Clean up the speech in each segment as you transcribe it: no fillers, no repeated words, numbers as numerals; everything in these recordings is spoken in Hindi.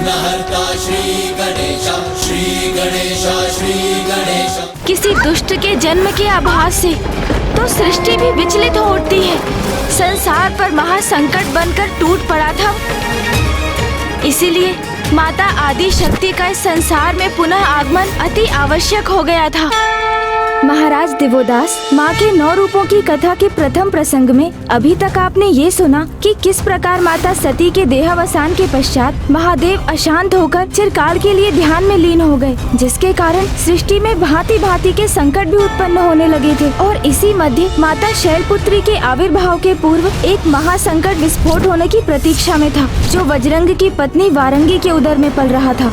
विघ्नहर्ता श्री गणेशा, श्री गणेशा, श्री गणेशा। किसी दुष्ट के जन्म के आभास से तो सृष्टि भी विचलित हो उठती है। संसार पर महासंकट बनकर टूट पड़ा था। इसीलिए माता आदि शक्ति का इस संसार में पुनः आगमन अति आवश्यक हो गया था। महाराज दिवोदास, माँ के 9 रूपों की कथा के प्रथम प्रसंग में अभी तक आपने ये सुना कि किस प्रकार माता सती के देहावसान के पश्चात महादेव अशांत होकर चिरकाल के लिए ध्यान में लीन हो गए, जिसके कारण सृष्टि में भांति भांति के संकट भी उत्पन्न होने लगे थे। और इसी मध्य माता शैलपुत्री के आविर्भाव के पूर्व एक महासंकट विस्फोट होने की प्रतीक्षा में था, जो वज्रंग की पत्नी वारंगी के उदर में पल रहा था।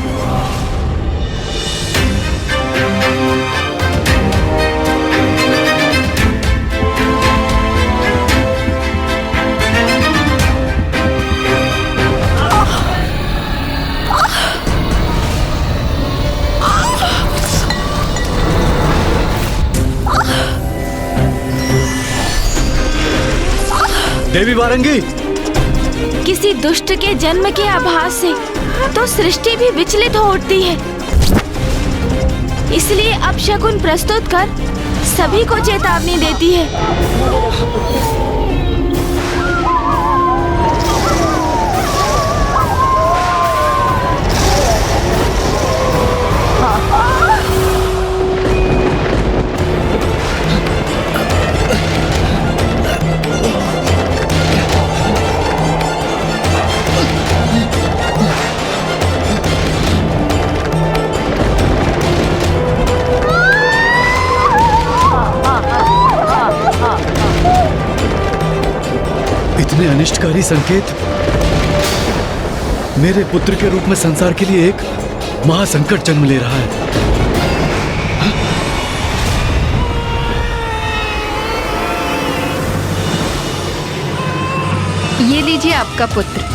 देवी वारंगी, किसी दुष्ट के जन्म के आभास से तो सृष्टि भी विचलित हो उठती है। इसलिए अपशकुन प्रस्तुत कर सभी को चेतावनी देती है। इतने अनिष्टकारी संकेत मेरे पुत्र के रूप में संसार के लिए एक महासंकट जन्म ले रहा है। ये लीजिए आपका पुत्र।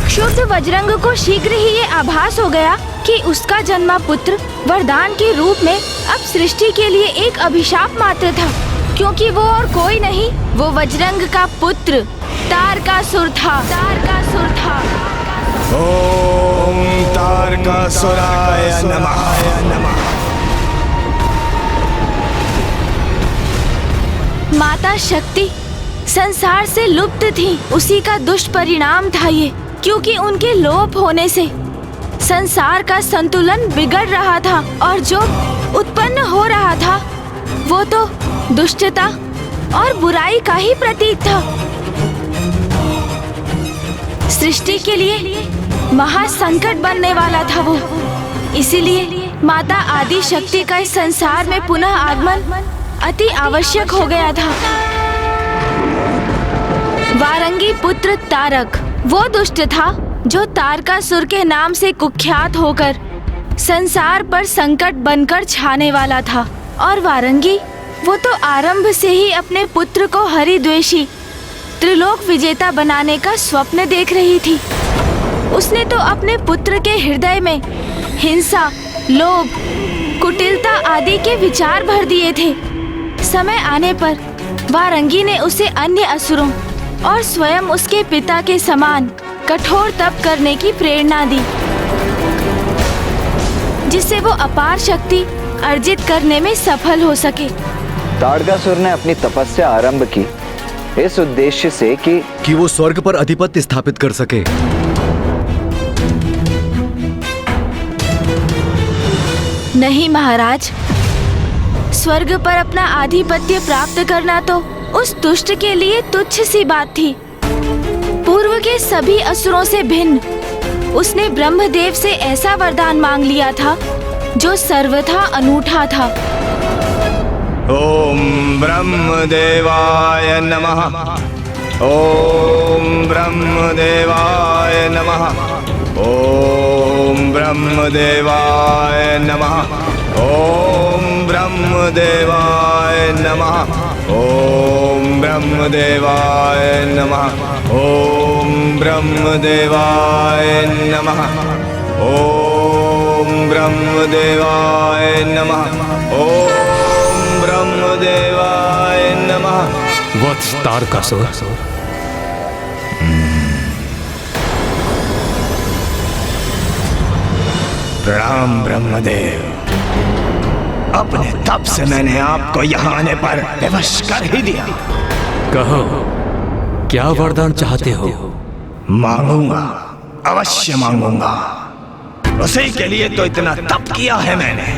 क्षुब्ध वज्रंग को शीघ्र ही ये आभास हो गया कि उसका जन्मा पुत्र वरदान के रूप में अब सृष्टि के लिए एक अभिशाप मात्र था, क्योंकि वो और कोई नहीं, वो वज्रंग का पुत्र तारकासुर था। तारकासुर था। ओम तारकासुराय नमः। माता शक्ति संसार से लुप्त थी, उसी का दुष्परिणाम था ये, क्योंकि उनके लोप होने से संसार का संतुलन बिगड़ रहा था और जो उत्पन्न हो रहा था वो तो दुष्टता और बुराई का ही प्रतीक था। सृष्टि के लिए महासंकट बनने वाला था वो। इसीलिए माता आदि शक्ति का इस संसार में पुनः आगमन अति आवश्यक हो गया था। वारंगी पुत्र तारक वो दुष्ट था जो तारकासुर के नाम से कुख्यात होकर संसार पर संकट बनकर छाने वाला था। और वारंगी वो तो आरंभ से ही अपने पुत्र को हरिद्वेषी त्रिलोक विजेता बनाने का स्वप्न देख रही थी। उसने तो अपने पुत्र के हृदय में हिंसा, लोभ, कुटिलता आदि के विचार भर दिए थे। समय आने पर वारंगी ने उसे अन्य असुरों और स्वयं उसके पिता के समान कठोर तप करने की प्रेरणा दी, जिससे वो अपार शक्ति अर्जित करने में सफल हो सके। तारकासुर ने अपनी तपस्या आरंभ की इस उद्देश्य से कि वो स्वर्ग पर अधिपत्य स्थापित कर सके। नहीं महाराज, स्वर्ग पर अपना आधिपत्य प्राप्त करना तो उस दुष्ट के लिए तुच्छ सी बात थी। पूर्व के सभी असुरों से भिन्न उसने ब्रह्मदेव से ऐसा वरदान मांग लिया था जो सर्वथा अनूठा था। ओम ब्रह्मदेवाय नमः। ओम ब्रह्मदेवाय नमः। ओम ब्रह्मदेवाय नमः। ओम ब्रह्मदेवाय नमः। ओम ब्रह्मदेवाय नमः। ओम ब्रह्मदेवाय नमः। ओम ब्रह्मदेवाय नमः। ओम ब्रह्मदेवाय नमः। वत्स तारकासुर। प्रणाम ब्रह्मदेव। अपने तप से मैंने आपको यहाँ आने पर विवश कर ही दिया। कहो, क्या वरदान चाहते हो? मांगूंगा, अवश्य मांगूंगा। उसी के लिए तो इतना तप किया है मैंने।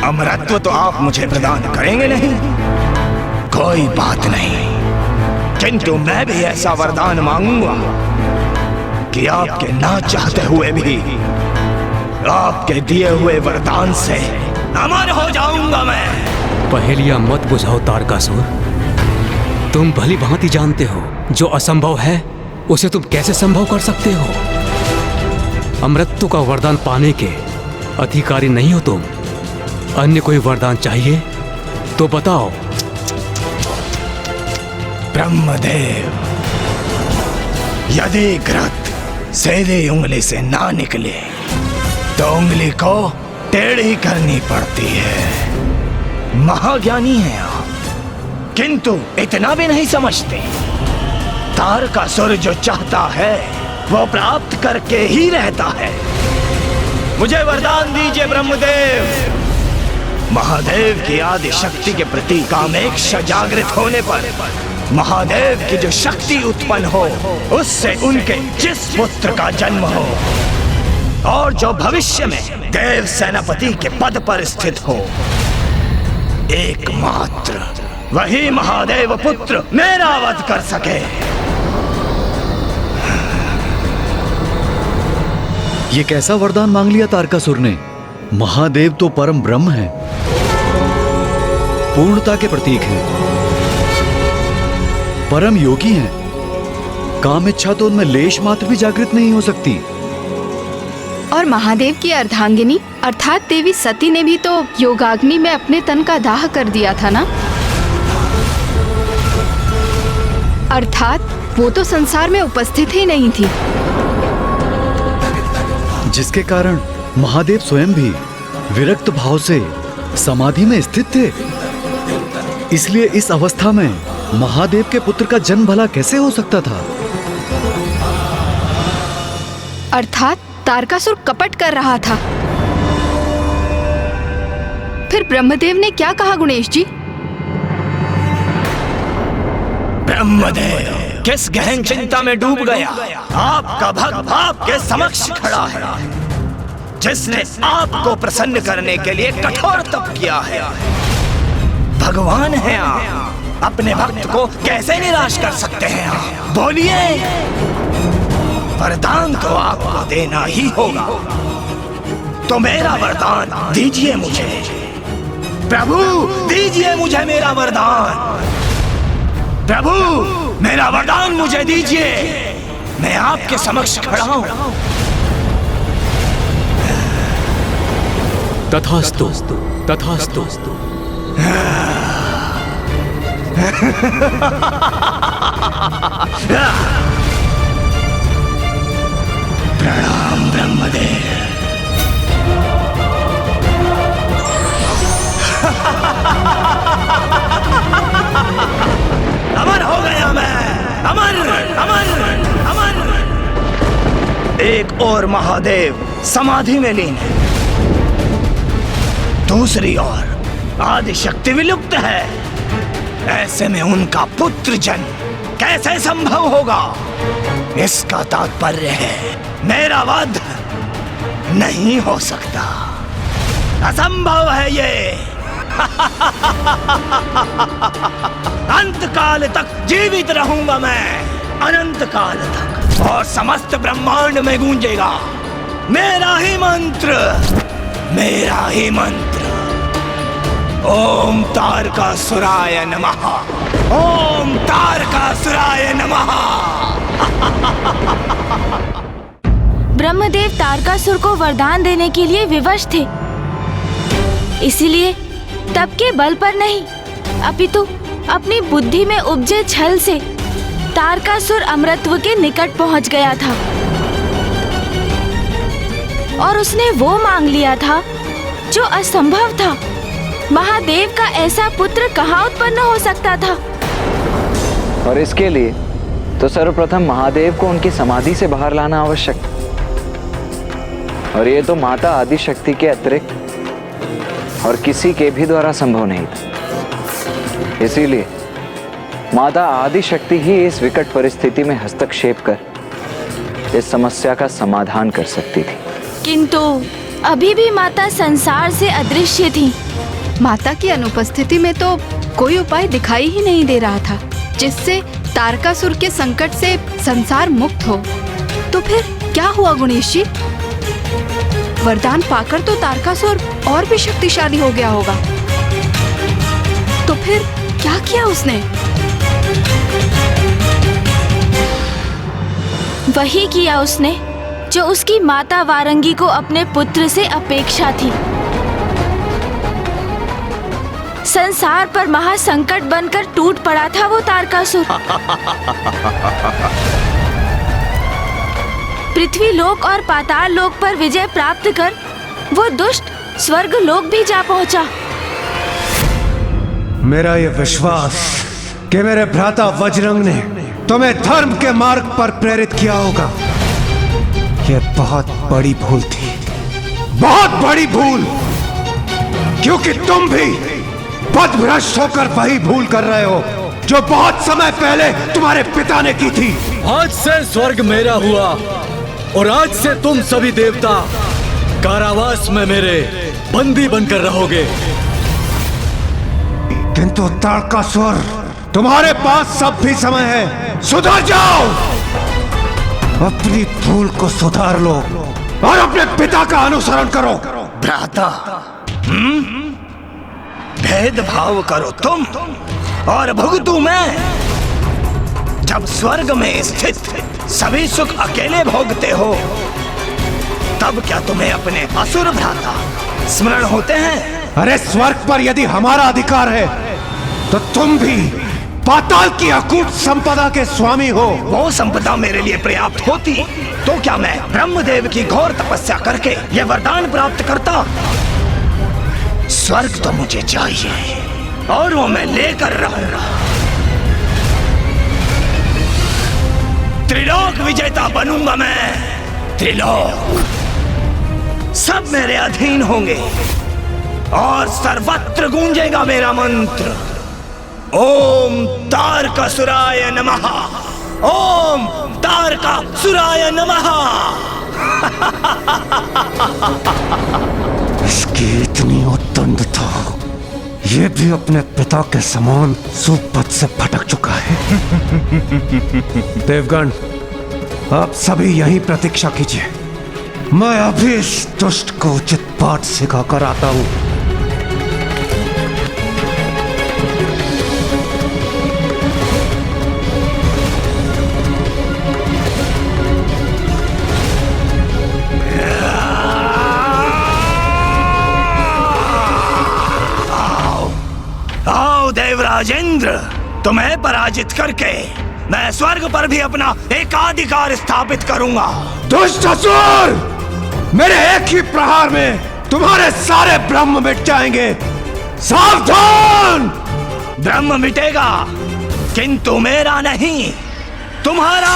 अमरत्व तो आप मुझे प्रदान करेंगे नहीं, कोई बात नहीं, किंतु मैं भी ऐसा वरदान मांगूंगा कि आपके ना चाहते हुए भी आपके दिए हुए वरदान से अमर हो जाऊंगा मैं। पहेलियां मत बुझाओ तारकासुर। तुम भली भांति जानते हो जो असंभव है उसे तुम कैसे संभव कर सकते हो। अमृत्यु का वरदान पाने के अधिकारी नहीं हो तुम। अन्य कोई वरदान चाहिए तो बताओ। ब्रह्मदेव, यदि घृत सीधी उंगली से ना निकले तो उंगली को टेढ़ी करनी पड़ती है। महाज्ञानी हैं आप, किंतु इतना भी नहीं समझते। तारकासुर जो चाहता है वो प्राप्त करके ही रहता है। मुझे वरदान दीजिए ब्रह्मदेव। महादेव की आदि शक्ति के प्रति कामेक्षा जागृत होने पर महादेव की जो शक्ति उत्पन्न हो उससे उनके जिस पुत्र का जन्म हो और जो भविष्य में देव सेनापति के पद पर स्थित हो, एकमात्र वही महादेव पुत्र मेरा वध कर सके। ये कैसा वरदान मांग लिया तारकासुर ने? महादेव तो परम ब्रह्म है, पूर्णता के प्रतीक हैं, परम योगी हैं। काम इच्छा तो उनमें लेश मात्र भी जागृत नहीं हो सकती। और महादेव की अर्धांगिनी अर्थात देवी सती ने भी तो योगाग्नि में अपने तन का दाह कर दिया था ना। अर्थात वो तो संसार में उपस्थित ही नहीं थी, जिसके कारण महादेव स्वयं भी विरक्त भाव से समाधि में स्थित थे। इसलिए इस अवस्था में महादेव के पुत्र का जन्म भला कैसे हो सकता था? अर्थात तारकासुर कपट कर रहा था। फिर ब्रह्मदेव ने क्या कहा गुणेश जी? ब्रह्मदेव किस गहन चिंता में डूब गया। आपका भक्त आपके समक्ष खड़ा है, जिसने आपको प्रसन्न करने के लिए कठोर तप किया है। भगवान हैं आप, अपने भक्त को कैसे निराश कर सकते हैं आप? बोलिए, वरदान तो आपको देना ही होगा, तो मेरा वरदान दीजिए मुझे। प्रभु दीजिए मुझे मेरा वरदान। प्रभु मेरा वरदान मुझे दीजिए, मैं आपके समक्ष खड़ा हूं। तथास्तु, तथास्तु। प्रणाम ब्रह्मदेव। अमर हो गया मैं, अमर अमर अमर। एक और महादेव समाधि में लीन है, दूसरी ओर आदि शक्ति विलुप्त है। ऐसे में उनका पुत्र जन्म कैसे संभव होगा? इसका तात्पर्य है मेरा वध नहीं हो सकता, असंभव है ये। अंत काल तक जीवित रहूंगा मैं, अनंत काल तक, और समस्त ब्रह्मांड में गूंजेगा मेरा ही मंत्र, मेरा ही मंत्र। ओम तारकासुराय नमः, ओम तारकासुराय नमः। ब्रह्मदेव तारकासुर को वरदान देने के लिए विवश थे, इसीलिए तप के बल पर नहीं अपितु अपनी बुद्धि में उपजे छल से तारकासुर अमृतत्व के निकट पहुंच गया था और उसने वो मांग लिया था जो असंभव था। महादेव का ऐसा पुत्र कहाँ उत्पन्न हो सकता था? और इसके लिए तो सर्वप्रथम महादेव को उनकी समाधि से बाहर लाना आवश्यक, और ये तो माता आदि शक्ति के अतिरिक्त और किसी के भी द्वारा संभव नहीं था। इसीलिए माता आदि शक्ति ही इस विकट परिस्थिति में हस्तक्षेप कर इस समस्या का समाधान कर सकती थी। किंतु अभी भी माता संसार से अदृश्य थी। माता की अनुपस्थिति में तो कोई उपाय दिखाई ही नहीं दे रहा था जिससे तारकासुर के संकट से संसार मुक्त हो। तो फिर क्या हुआ गणेश जी? वरदान पाकर तो तारकासुर और भी शक्तिशाली हो गया होगा। तो फिर क्या किया उसने? वही किया उसने जो उसकी माता वारंगी को अपने पुत्र से अपेक्षा थी। संसार पर महासंकट बनकर टूट पड़ा था वो तारकासुर। पृथ्वी लोक और पाताल लोक पर विजय प्राप्त कर वो दुष्ट स्वर्ग लोक भी जा पहुंचा। मेरा ये विश्वास कि मेरे भ्राता वज्रंग ने तुम्हें धर्म के मार्ग पर प्रेरित किया होगा, ये बहुत बड़ी भूल थी, बहुत बड़ी भूल, क्योंकि तुम भी पथभ्रष्ट होकर वही भूल कर रहे हो जो बहुत समय पहले तुम्हारे पिता ने की थी। आज से स्वर्ग मेरा हुआ और आज से तुम सभी देवता कारावास में मेरे बंदी बनकर रहोगे। किंतु तारकासुर, तुम्हारे पास सब भी समय है, सुधर जाओ, अपनी भूल को सुधार लो और अपने पिता का अनुसरण करो। भ्राता, भेदभाव करो तुम और भुगतू मैं। जब स्वर्ग में स्थित सभी सुख अकेले भोगते हो, तब क्या तुम्हें अपने असुर भ्राता स्मरण होते हैं? अरे स्वर्ग पर यदि हमारा अधिकार है तो तुम भी पाताल की अकूट संपदा के स्वामी हो। वो संपदा मेरे लिए पर्याप्त होती तो क्या मैं ब्रह्मदेव की घोर तपस्या करके ये वरदान प्राप्त करता? स्वर्ग तो मुझे चाहिए और वो मैं लेकर रहूंगा। त्रिलोक विजेता बनूंगा मैं। त्रिलोक सब मेरे अधीन होंगे और सर्वत्र गूंजेगा मेरा मंत्र, ओम तारकासुराय नमः, ओम तारकासुराय नमः। इसकी इतनी उद्दंडता, ये भी अपने पिता के समान सुपथ से भटक चुका है। देवगण, आप सभी यहीं प्रतीक्षा कीजिए, मैं अभी इस दुष्ट को उचित पाठ सिखा कर आता हूं। देवराजेंद्र, तुम्हें पराजित करके मैं स्वर्ग पर भी अपना एकाधिकार स्थापित करूंगा। दुष्ट असुर, मेरे एक ही प्रहार में तुम्हारे सारे ब्रह्म मिट जाएंगे। सावधान! ब्रह्म मिटेगा किंतु मेरा नहीं, तुम्हारा।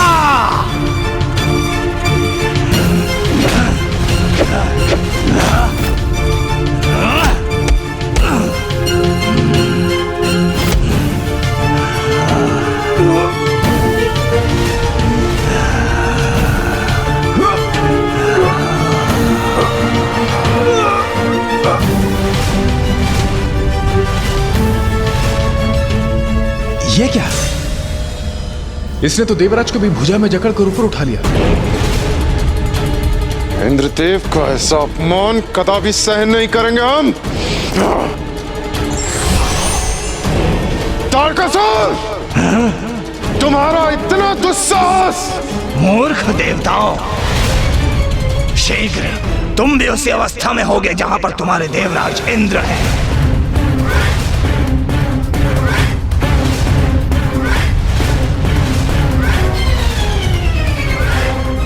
ये क्या? इसने तो देवराज को भी भुजा में जकड़कर ऊपर उठा लिया। इंद्रदेव का ऐसा अपमान कदापि सहन नहीं करेंगे हम। तारकासुर, तुम्हारा इतना दुस्साहस! मूर्ख देवताओं, शीघ्र तुम भी उसी अवस्था में होगे जहां पर तुम्हारे देवराज इंद्र हैं।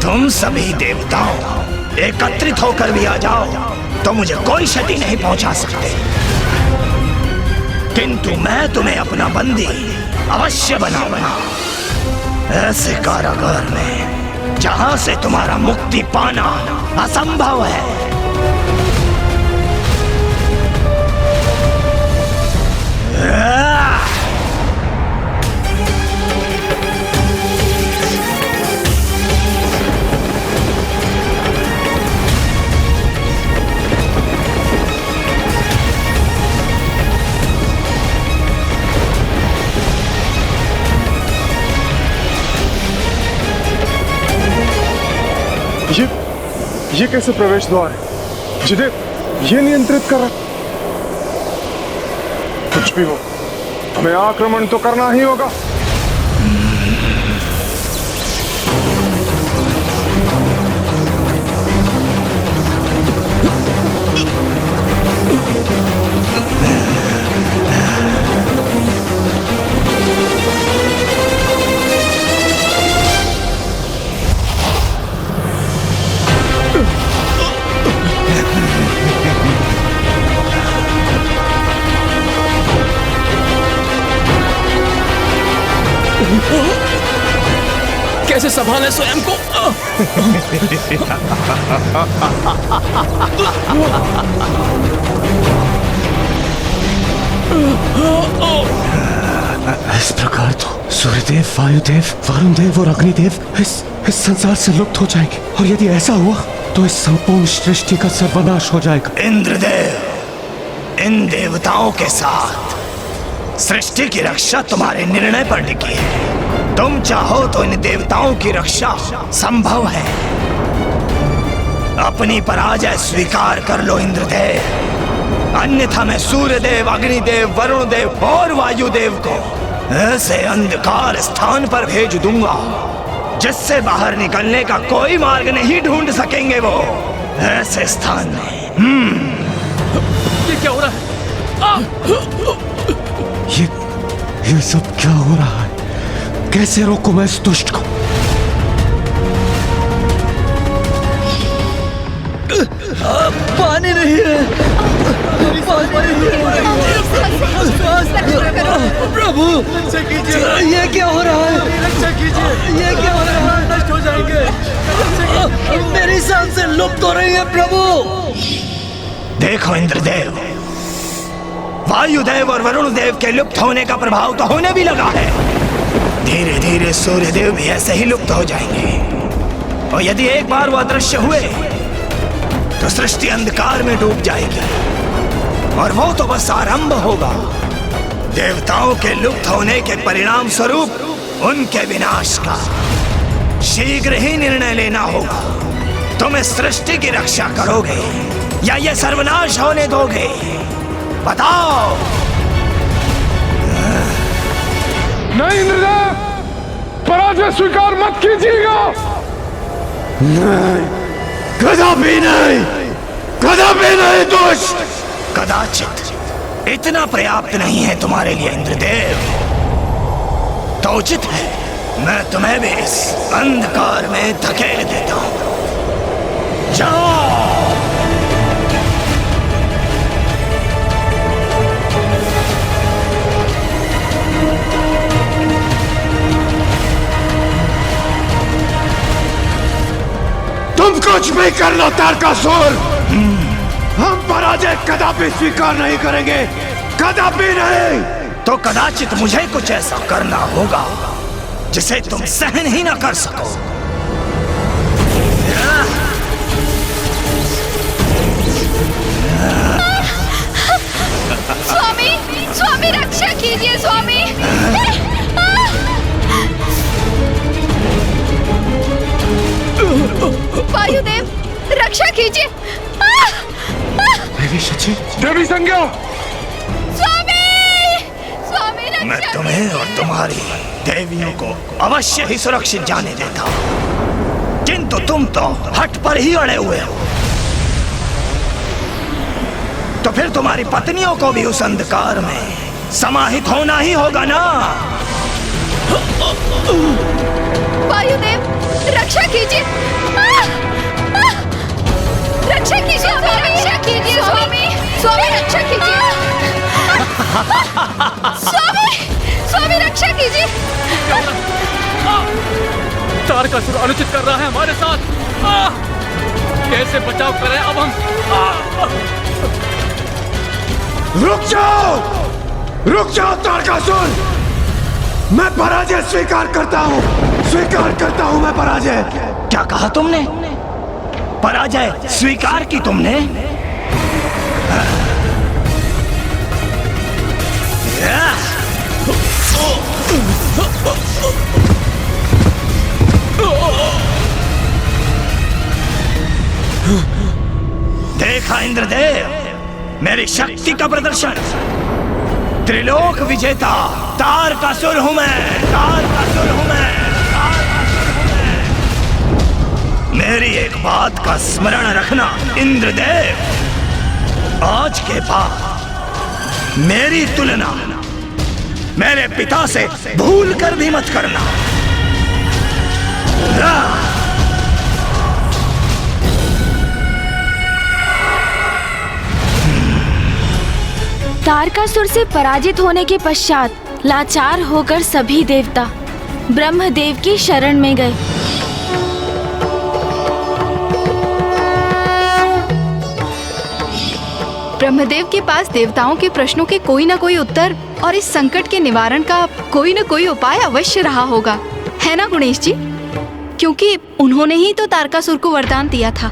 तुम सभी देवताओं एकत्रित होकर भी आ जाओ तो मुझे कोई क्षति नहीं पहुंचा सकते, किंतु मैं तुम्हें अपना बंदी अवश्य बनाऊंगा। ऐसे कारागार में जहां से तुम्हारा मुक्ति पाना असंभव है। ये कैसे प्रवेश द्वार है जिन्हें ये नियंत्रित कर रहा? कुछ भी हो, हमें आक्रमण तो करना ही होगा। कैसे संभाले स्वयं को? इस प्रकार तो सूर्यदेव, वायुदेव, वरुण देव और अग्निदेव इस संसार से लुप्त हो जाएंगे, और यदि ऐसा हुआ तो इस संपूर्ण सृष्टि का सर्वनाश हो जाएगा। इंद्रदेव, इन देवताओं के साथ सृष्टि की रक्षा तुम्हारे निर्णय पर टिकी है। तुम चाहो तो इन देवताओं की रक्षा संभव है। अपनी पराजय स्वीकार कर लो इंद्रदेव, अन्यथा मैं सूर्यदेव, अग्निदेव, वरुण देव और वायुदेव को ऐसे अंधकार स्थान पर भेज दूंगा जिससे बाहर निकलने का कोई मार्ग नहीं ढूंढ सकेंगे वो। ऐसे स्थान में ये क्या हो रहा है? ये सब क्या हो रहा है? कैसे रोकूं मैं इस दुष्ट को? पानी नहीं है, प्रभु ये क्या हो रहा है? ये क्या हो रहा है? नष्ट हो जाएंगे, मेरी सांसें लुप्त हो रही है प्रभु। देखो इंद्रदेव, वायुदेव और वरुण देव के लुप्त होने का प्रभाव तो होने भी लगा है। धीरे धीरे सूर्यदेव भी ऐसे ही लुप्त हो जाएंगे, और यदि एक बार वो अदृश्य हुए तो सृष्टि अंधकार में डूब जाएगी, और वो तो बस आरंभ होगा। देवताओं के लुप्त होने के परिणाम स्वरूप उनके विनाश का शीघ्र ही निर्णय लेना होगा। तुम इस सृष्टि की रक्षा करोगे या ये सर्वनाश होने दोगे? बताओ। नहीं इंद्रदेव, पराजय स्वीकार मत कीजिएगा। नहीं, कदापि नहीं, कदापि नहीं दुष्ट। कदाचित इतना पर्याप्त नहीं है तुम्हारे लिए इंद्रदेव, तो उचित है मैं तुम्हें भी इस अंधकार में धकेल देता हूं। जाओ। तुम कुछ भी कर लो तारकासुर, हम पराजय कदापि स्वीकार नहीं करेंगे, कदापि नहीं। तो कदाचित मुझे कुछ ऐसा करना होगा जिसे तुम सहन ही ना कर सको। स्वामी, स्वामी रक्षा कीजिए स्वामी। वायुदेव रक्षा कीजिए। देवी शची, देवी संज्ञा, स्वामी, स्वामी रक्षा। मैं तुम्हें और तुम्हारी देवियों को अवश्य ही सुरक्षित जाने देता, किंतु तुम तो हट पर ही अड़े हुए हो। तो फिर तुम्हारी पत्नियों को भी उस अंधकार में समाहित होना ही होगा ना। वायुदेव रक्षा कीजिए। रक्षा कीजिए स्वामी, रक्षा कीजिए स्वामी, स्वामी रक्षा कीजिए। स्वामी, स्वामी रक्षा कीजिए। तारकासुर अनुचित कर रहा है हमारे साथ। कैसे बचाव करें अब हम? रुक जाओ तारकासुर, मैं पराजय स्वीकार करता हूँ मैं पराजय। क्या कहा तुमने? पराजय स्वीकार की तुमने? देखा इंद्रदेव, मेरी शक्ति का प्रदर्शन। त्रिलोक विजेता तारकासुर हूं मैं। मेरी एक बात का स्मरण रखना इंद्रदेव, आज के बाद मेरी तुलना मेरे पिता से भूल कर भी मत करना। तारकासुर से पराजित होने के पश्चात लाचार होकर सभी देवता ब्रह्मदेव की शरण में गए। ब्रह्मदेव के पास देवताओं के प्रश्नों के कोई न कोई उत्तर और इस संकट के निवारण का कोई न कोई उपाय अवश्य रहा होगा, है ना गणेश जी? क्योंकि उन्होंने ही तो तारकासुर को वरदान दिया था।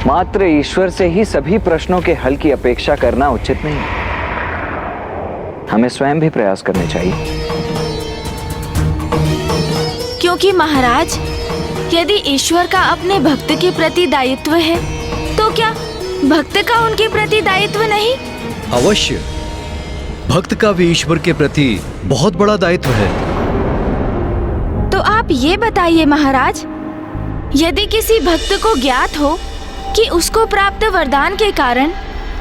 मात्र ईश्वर से ही सभी प्रश्नों के हल की अपेक्षा करना उचित नहीं है। हमें स्वयं भी प्रयास करने चाहिए। क्योंकि महाराज, यदि ईश्वर का अपने भक्त के प्रति दायित्व है, तो क्या भक्त का उनके प्रति दायित्व नहीं? अवश्य, भक्त का भी ईश्वर के प्रति बहुत बड़ा दायित्व है। तो आप ये बताइए महाराज, यदि किसी भक्त को ज्ञात हो कि उसको प्राप्त वरदान के कारण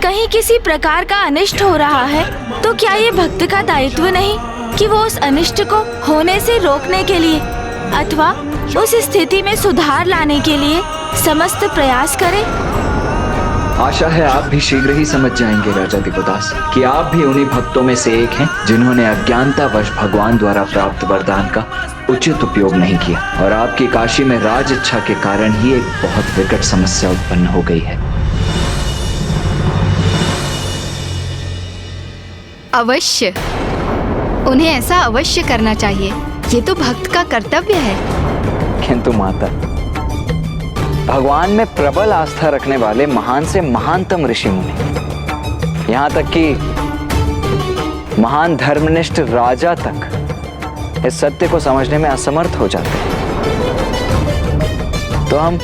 कहीं किसी प्रकार का अनिष्ट हो रहा है, तो क्या ये भक्त का दायित्व नहीं कि वो उस अनिष्ट को होने से रोकने के लिए अथवा उस स्थिति में सुधार लाने के लिए समस्त प्रयास करे? आशा है आप भी शीघ्र ही समझ जाएंगे राजा दिव्यदास कि आप भी उन्हीं भक्तों में से एक हैं जिन्होंने अज्ञानतावश भगवान द्वारा प्राप्त वरदान का उचित उपयोग नहीं किया और आपकी काशी में राज इच्छा के कारण ही एक बहुत विकट समस्या उत्पन्न हो गई है। अवश्य, उन्हें ऐसा अवश्य करना चाहिए, ये तो भक्त का कर्तव्य है। किंतु माता, भगवान में प्रबल आस्था रखने वाले महान से महानतम ऋषि मुनि, यहाँ तक कि महान धर्मनिष्ठ राजा तक इस सत्य को समझने में असमर्थ हो जाते हैं। तो हम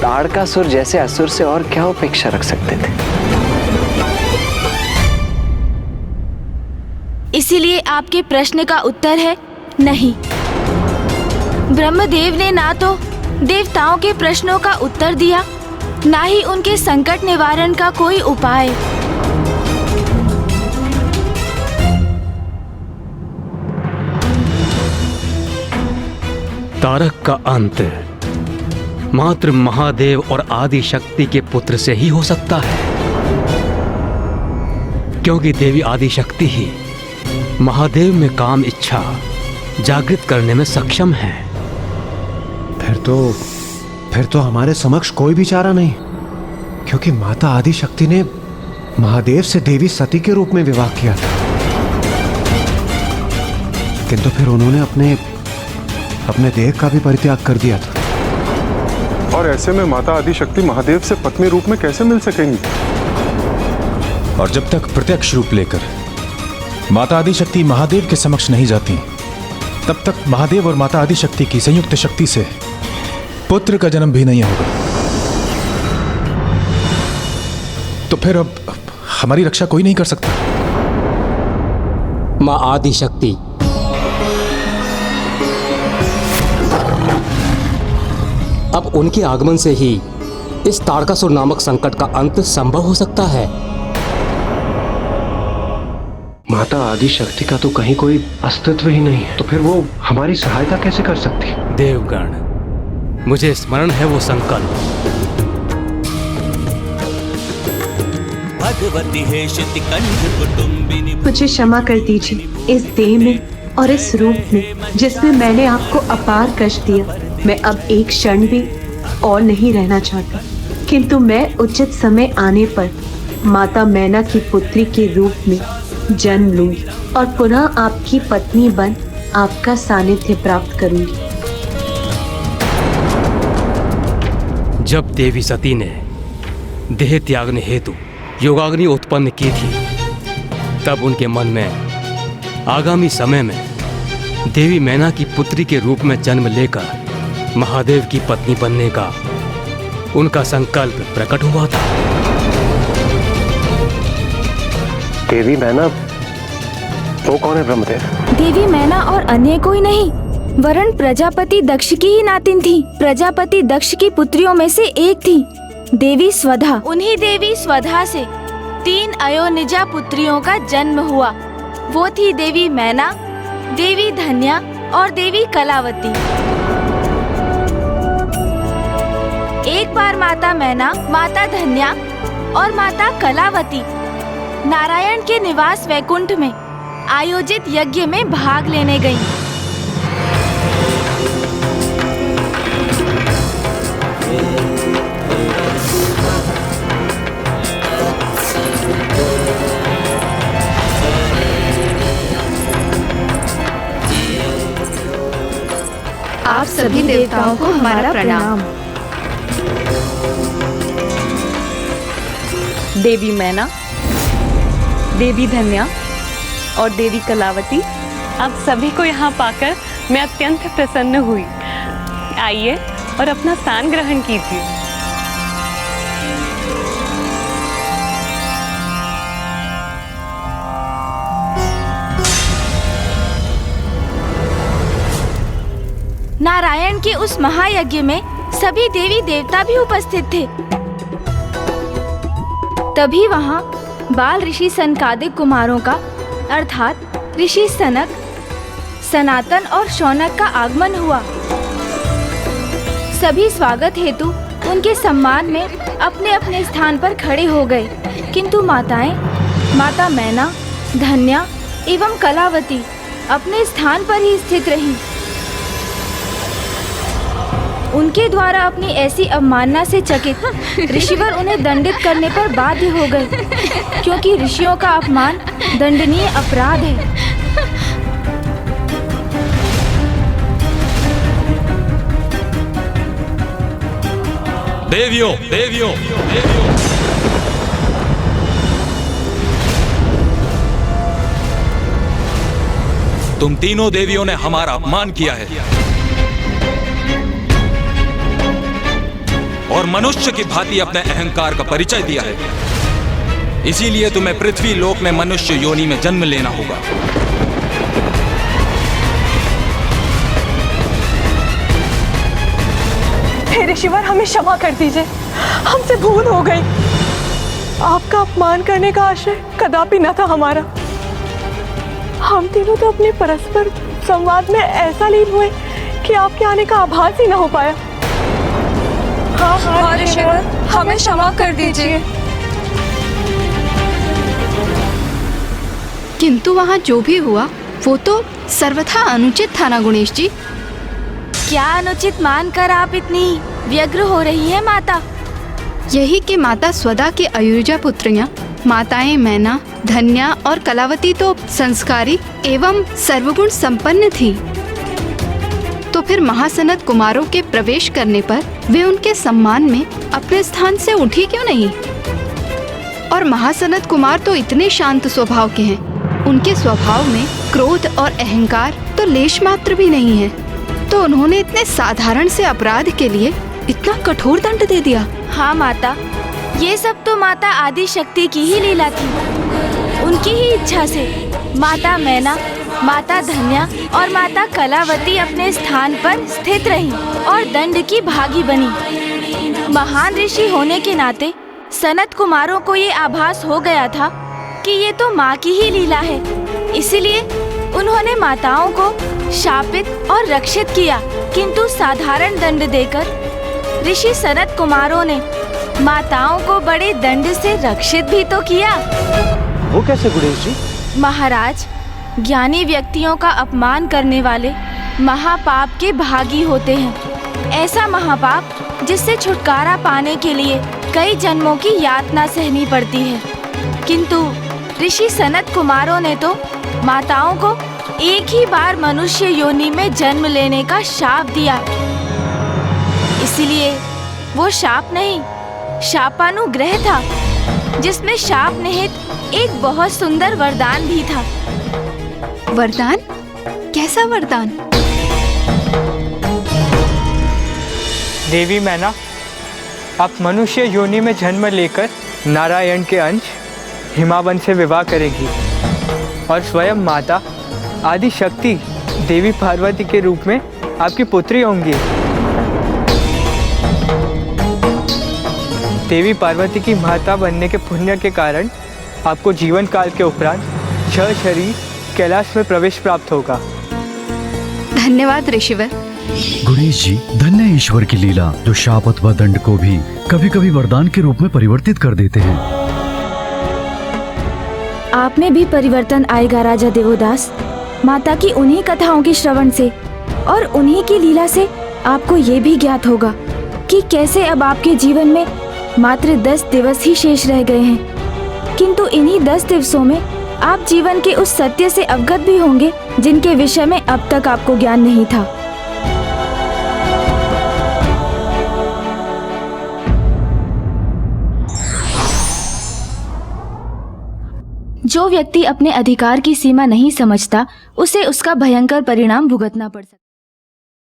तारकासुर जैसे असुर से और क्या अपेक्षा रख सकते थे? इसीलिए आपके प्रश्न का उत्तर है नहीं। ब्रह्मदेव ने ना तो देवताओं के प्रश्नों का उत्तर दिया, ना ही उनके संकट निवारण का कोई उपाय। तारक का अंत मात्र महादेव और आदि शक्ति के पुत्र से ही हो सकता है, क्योंकि देवी आदि शक्ति ही महादेव में काम इच्छा जागृत करने में सक्षम है। फिर तो हमारे समक्ष कोई भी चारा नहीं, क्योंकि माता आदि शक्ति ने महादेव से देवी सती के रूप में विवाह किया था, किंतु फिर उन्होंने अपने देह का भी परित्याग कर दिया था। और ऐसे में माता आदि शक्ति महादेव से पत्नी रूप में कैसे मिल सकेंगी? और जब तक प्रत्यक्ष रूप लेकर माता आदि शक्ति महादेव के समक्ष नहीं जाती, तब तक महादेव और माता आदि शक्ति की संयुक्त शक्ति से पुत्र का जन्म भी नहीं होगा। तो फिर अब हमारी रक्षा कोई नहीं कर सकता। मां आदि शक्ति अब उनके आगमन से ही इस तारकासुर नामक संकट का अंत संभव हो सकता है। माता आदि शक्ति का तो कहीं कोई अस्तित्व ही नहीं है, तो फिर वो हमारी सहायता कैसे कर सकती है? देवगण, मुझे स्मरण है वो संकल्प। भगवती हेशति कंठ कुटुंबिनी। मुझे क्षमा कर दीजिए इस देह में और इस रूप में जिसमें मैंने आपको अपार कष्ट दिया। मैं अब एक क्षण भी और नहीं रहना चाहता, किंतु मैं उचित समय आने पर माता मैना की पुत्री के रूप में जन्म लूंगी और पुनः आपकी पत्नी बन आपका सानिध्य प्राप्त करूंगी। जब देवी सती ने देह त्यागने हेतु योगाग्नि उत्पन्न की थी, तब उनके मन में आगामी समय में देवी मैना की पुत्री के रूप में जन्म लेकर महादेव की पत्नी बनने का उनका संकल्प प्रकट हुआ था। देवी मैना, वो कौन है ब्रह्मदेव? देवी मैना और अन्य कोई नहीं, वरन प्रजापति दक्ष की ही नातिन थी। प्रजापति दक्ष की पुत्रियों में से एक थी देवी स्वधा। उन्हीं देवी स्वधा से 3 अयोनिजा पुत्रियों का जन्म हुआ। वो थी देवी मैना, देवी धन्या और देवी कलावती। एक बार माता मैना, माता धन्या और माता कलावती नारायण के निवास वैकुंठ में आयोजित यज्ञ में भाग लेने गईं। आप सभी देवताओं को हमारा प्रणाम। देवी मैना, देवी धन्या और देवी कलावती, आप सभी को यहाँ पाकर मैं अत्यंत प्रसन्न हुई। आइए और अपना स्थान ग्रहण कीजिए। नारायण के उस महायज्ञ में सभी देवी देवता भी उपस्थित थे। तभी वहाँ बाल ऋषि सनकादिक कुमारों का अर्थात ऋषि सनक, सनातन और शौनक का आगमन हुआ। सभी स्वागत हेतु उनके सम्मान में अपने अपने स्थान पर खड़े हो गए, किंतु माताएं, माता मैना, धन्या एवं कलावती अपने स्थान पर ही स्थित रहीं। उनके द्वारा अपनी ऐसी अवमानना से चकित ऋषिवर उन्हें दंडित करने पर बाध्य हो गए, क्योंकि ऋषियों का अपमान दंडनीय अपराध है। देवियों, देवियों, देवियों, तुम तीनों देवियों ने हमारा अपमान किया है और मनुष्य की भांति अपने अहंकार का परिचय दिया है। इसीलिए तुम्हें पृथ्वी लोक में मनुष्य योनि में जन्म लेना होगा। हे ऋषिवर, हमें क्षमा कर दीजिए, हमसे भूल हो गई। आपका अपमान करने का आशय कदापि न था हमारा। हम तीनों तो अपने परस्पर संवाद में ऐसा लीन हुए कि आपके आने का आभास ही न हो पाया। हाँ ऋषिवर, हमें क्षमा कर दीजिए। किंतु वहाँ जो भी हुआ वो तो सर्वथा अनुचित था ना गणेश जी? क्या अनुचित मानकर आप इतनी व्यग्र हो रही है माता? यही कि माता स्वदा की अयुजा पुत्रियां माताएं मैना, धन्या और कलावती तो संस्कारी एवं सर्वगुण संपन्न थीं। तो फिर महासनत कुमारों के प्रवेश करने पर वे उनके सम्मान में अपने स्थान से उठी क्यों नहीं? और महासनत कुमार तो इतने शांत स्वभाव के हैं, उनके स्वभाव में क्रोध और अहंकार तो लेश मात्र भी नहीं है, तो उन्होंने इतने साधारण से अपराध के लिए इतना कठोर दंड दे दिया। हाँ माता, ये सब तो माता आदि शक्ति की ही लीला थी। उनकी ही इच्छा से माता मैना, माता धन्या और माता कलावती अपने स्थान पर स्थित रहीं और दंड की भागी बनी। महान ऋषि होने के नाते सनत कुमारों को ये आभास हो गया था कि ये तो माँ की ही लीला है, इसलिए उन्होंने माताओं को शापित और रक्षित किया। किंतु साधारण दंड देकर ऋषि सनत कुमारों ने माताओं को बड़े दंड से रक्षित भी तो किया। वो कैसे गुणेश जी? महाराज, ज्ञानी व्यक्तियों का अपमान करने वाले महापाप के भागी होते हैं। ऐसा महापाप जिससे छुटकारा पाने के लिए कई जन्मों की यातना सहनी पड़ती है। किंतु ऋषि सनत कुमारों ने तो माताओं को एक ही बार मनुष्य योनि में जन्म लेने का शाप दिया। इसलिए वो शाप नहीं, शापानुग्रह था, जिसमें शाप निहित एक बहुत सुंदर वरदान भी था। वरदान? कैसा वरदान? देवी मैना, आप मनुष्य योनि में जन्म लेकर नारायण के अंश हिमावन से विवाह करेगी और स्वयं माता आदि शक्ति देवी पार्वती के रूप में आपकी पुत्री होंगी। देवी पार्वती की माता बनने के पुण्य के कारण आपको जीवन काल के उपरांत 6 शरीर कैलाश में प्रवेश प्राप्त होगा। धन्यवाद ऋषिवर। गणेश जी, धन्य ईश्वर की लीला जो शाप अथवा दंड को भी कभी कभी वरदान के रूप में परिवर्तित कर देते हैं। आप में भी परिवर्तन आएगा राजा देवोदास। माता की उन्हीं कथाओं के श्रवण से और उन्हीं की लीला से आपको ये भी ज्ञात होगा कि कैसे अब आपके जीवन में मात्र 10 दिवस ही शेष रह गए हैं। किंतु इन्हीं 10 दिवसों में आप जीवन के उस सत्य से अवगत भी होंगे जिनके विषय में अब तक आपको ज्ञान नहीं था। जो व्यक्ति अपने अधिकार की सीमा नहीं समझता, उसे उसका भयंकर परिणाम भुगतना पड़ सकता है।